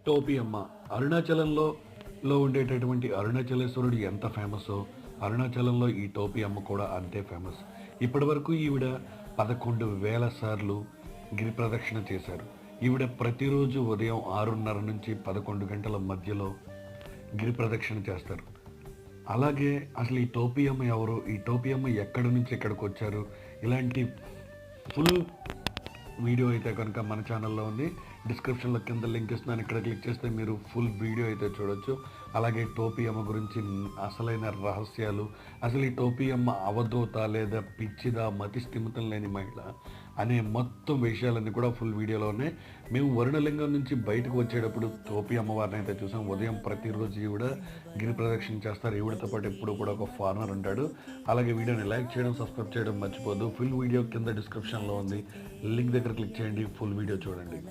టోపీ అమ్మ అరుణాచలంలో ఉండేటటువంటి అరుణాచలేశ్వరుడు ఎంత ఫేమసో అరుణాచలంలో ఈ టోపీ అమ్మ కూడా అంతే ఫేమస్. ఇప్పటి వరకు ఈవిడ 11,000 సార్లు గిరి ప్రదక్షిణ చేశారు. ఈవిడ ప్రతిరోజు ఉదయం 6:30 నుంచి 11 గంటల మధ్యలో గిరి ప్రదక్షిణ చేస్తారు. అలాగే అసలు ఈ టోపీ అమ్మ ఎవరు, ఈ టోపీ అమ్మ ఎక్కడి నుంచి ఎక్కడికి వచ్చారు, ఇలాంటి ఫుల్ వీడియో అయితే కనుక మన ఛానల్లో ఉంది. డిస్క్రిప్షన్లో కింద లింక్ ఇస్తున్నాను, ఇక్కడ క్లిక్ చేస్తే మీరు ఫుల్ వీడియో అయితే చూడొచ్చు. అలాగే టోపీ అమ్మ గురించి అసలైన రహస్యాలు, అసలు ఈ టోపీ అమ్మ అవధూత లేదా పిచ్చిదా, మతి స్థిమితం లేని మహిళ అనే మొత్తం విషయాలన్నీ కూడా ఫుల్ వీడియోలో ఉన్నాయి. మేము వరుణలింగం నుంచి బయటకు వచ్చేటప్పుడు టోపీ అమ్మవారిని అయితే చూసాం. ఉదయం ప్రతిరోజు ఈవిడ గిరి ప్రదక్షిణ చేస్తారు. ఈవిడతో పాటు ఎప్పుడు కూడా ఒక ఫారినర్ ఉంటాడు. అలాగే వీడియోని లైక్ చేయడం, సబ్స్క్రైబ్ చేయడం మర్చిపోద్దు. ఫుల్ వీడియో కింద డిస్క్రిప్షన్లో ఉంది, లింక్ దగ్గర క్లిక్ చేయండి, ఫుల్ వీడియో చూడండి.